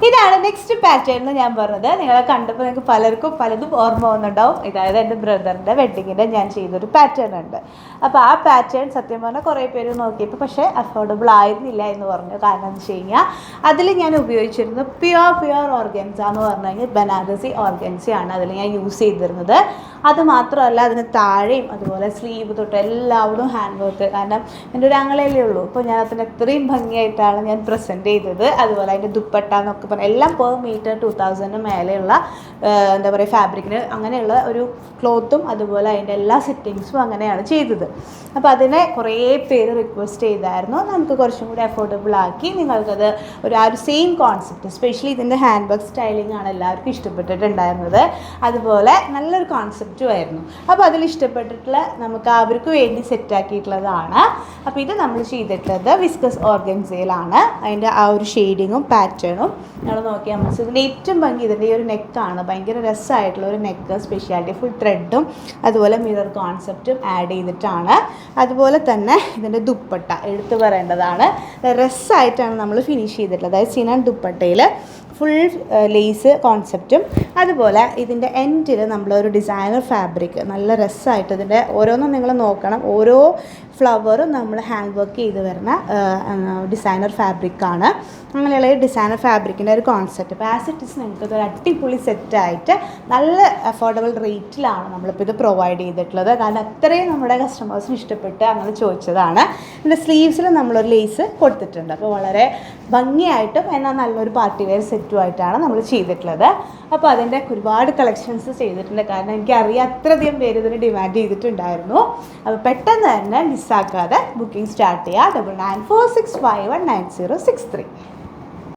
ഇതാണ് next pattern എന്ന് ഞാൻ പറഞ്ഞത്. നിങ്ങളെ കണ്ടപ്പോൾ നിങ്ങൾക്ക് പലർക്കും പലതും ഓർമ്മ വന്നിട്ടുണ്ടാവും. ഇതായത് എൻ്റെ ബ്രദറിൻ്റെ വെഡ്ഡിങ്ങിൻ്റെ ഞാൻ ചെയ്തൊരു പാറ്റേൺ ഉണ്ട്. അപ്പോൾ ആ പാറ്റേൺ സത്യം പറഞ്ഞാൽ കുറേ പേര് നോക്കിയപ്പോൾ പക്ഷേ അഫോർഡബിൾ ആയിരുന്നില്ല എന്ന് പറഞ്ഞു. കാരണം എന്ന് വെച്ച് കഴിഞ്ഞാൽ അതിൽ ഞാൻ ഉപയോഗിച്ചിരുന്നത് പ്യുവർ ഓർഗൻസ എന്ന് പറഞ്ഞു കഴിഞ്ഞാൽ ബനാറസി ഓർഗൻസയാണ് അതിൽ ഞാൻ യൂസ് ചെയ്തിരുന്നത്. അത് മാത്രമല്ല അതിന് താഴെയും അതുപോലെ സ്ലീവ് തൊട്ട് എല്ലാവരും ഹാൻഡ് വർക്ക്. കാരണം എൻ്റെ ഒരു ആങ്ങളയല്ലേ ഉള്ളൂ. അപ്പോൾ ഞാൻ അതിന് എത്രയും ഭംഗിയായിട്ടാണ് ഞാൻ പ്രസൻറ്റ് ചെയ്തത്. അതുപോലെ അതിൻ്റെ ദുപ്പട്ട എന്നൊക്കെ പറഞ്ഞാൽ എല്ലാം പെർ മീറ്റർ 2000 മേലെയുള്ള എന്താ പറയുക ഫാബ്രിക്കിന് അങ്ങനെയുള്ള ഒരു ക്ലോത്തും അതുപോലെ അതിൻ്റെ എല്ലാ സെറ്റിങ്സും അങ്ങനെയാണ് ചെയ്തത്. അപ്പോൾ അതിനെ കുറേ പേര് റിക്വസ്റ്റ് ചെയ്തായിരുന്നു നമുക്ക് കുറച്ചും കൂടി അഫോർഡബിൾ ആക്കി നിങ്ങൾക്കത് ആ ഒരു സെയിം കോൺസെപ്റ്റ്, സ്പെഷ്യലി ഇതിൻ്റെ ഹാൻഡ് ബാഗ് സ്റ്റൈലിംഗ് ആണ് എല്ലാവർക്കും ഇഷ്ടപ്പെട്ടിട്ടുണ്ടായിരുന്നത്. അതുപോലെ നല്ലൊരു കോൺസെപ്റ്റും ആയിരുന്നു. അപ്പോൾ അതിൽ ഇഷ്ടപ്പെട്ടിട്ടുള്ള നമുക്ക് അവർക്ക് വേണ്ടി സെറ്റാക്കിയിട്ടുള്ളതാണ്. അപ്പോൾ ഇത് നമ്മൾ ചെയ്തിട്ടുള്ളത് വിസ്കസ് ഓർഗൻസയിലാണ്. അതിൻ്റെ ആ ഒരു ഷെയ്ഡിങ്ങും പാറ്റേണും നമ്മൾ നോക്കിയാൽ മനസ്സിൽ ഇതിൻ്റെ ഏറ്റവും ഭംഗി ഇതിൻ്റെ ഈ ഒരു നെക്കാണ്. ഭയങ്കര രസമായിട്ടുള്ള ഒരു നെക്ക്, സ്പെഷ്യാലിറ്റി ഫുൾ ത്രെഡും അതുപോലെ മിറർ കോൺസെപ്റ്റും ആഡ് ചെയ്തിട്ടാണ്. അതുപോലെ തന്നെ ഇതിൻ്റെ ദുപ്പട്ട എടുത്തു പറയേണ്ടതാണ്. രസമായിട്ടാണ് നമ്മൾ ഫിനിഷ് ചെയ്തിട്ടുള്ളത്. അതായത് സിനൻ ദുപ്പട്ടയിൽ ഫുൾ ലേസ് കോൺസെപ്റ്റും അതുപോലെ ഇതിൻ്റെ എൻഡിൽ നമ്മളൊരു ഡിസൈനർ ഫാബ്രിക് നല്ല രസമായിട്ട് ഇതിൻ്റെ ഓരോന്നും നിങ്ങൾ നോക്കണം. ഓരോ ഫ്ലവറും നമ്മൾ ഹാൻഡ് വർക്ക് ചെയ്ത് വരുന്ന ഡിസൈനർ ഫാബ്രിക്കാണ്. അങ്ങനെയുള്ള ഈ ഡിസൈനർ ഫാബ്രിക്കിൻ്റെ ഒരു കോൺസെപ്റ്റ് ഇപ്പോൾ ആസ് ഇറ്റ് ഇസ് നിങ്ങൾക്ക് ഇതൊരു അടിപൊളി സെറ്റായിട്ട് നല്ല അഫോർഡബിൾ റേറ്റിലാണ് നമ്മളിപ്പോൾ ഇത് പ്രൊവൈഡ് ചെയ്തിട്ടുള്ളത്. കാരണം അത്രയും നമ്മുടെ കസ്റ്റമേഴ്സിന് ഇഷ്ടപ്പെട്ട് അങ്ങനെ ചോദിച്ചതാണ്. ഇതിൻ്റെ സ്ലീവ്സിൽ നമ്മളൊരു ലേസ് കൊടുത്തിട്ടുണ്ട്. അപ്പോൾ വളരെ ഭംഗിയായിട്ടും എന്നാൽ നല്ലൊരു പാർട്ടി വെയർ സെറ്റുമായിട്ടാണ് നമ്മൾ ചെയ്തിട്ടുള്ളത്. അപ്പോൾ അതിൻ്റെ ഒരുപാട് കളക്ഷൻസ് ചെയ്തിട്ടുണ്ട്. കാരണം എനിക്കറിയാം അത്രയധികം പേര് ഇതിന് ഡിമാൻഡ് ചെയ്തിട്ടുണ്ടായിരുന്നു. അപ്പോൾ പെട്ടെന്ന് തന്നെ മിസ്സാക്കാതെ ബുക്കിംഗ് സ്റ്റാർട്ട് ചെയ്യുക. 9946519063.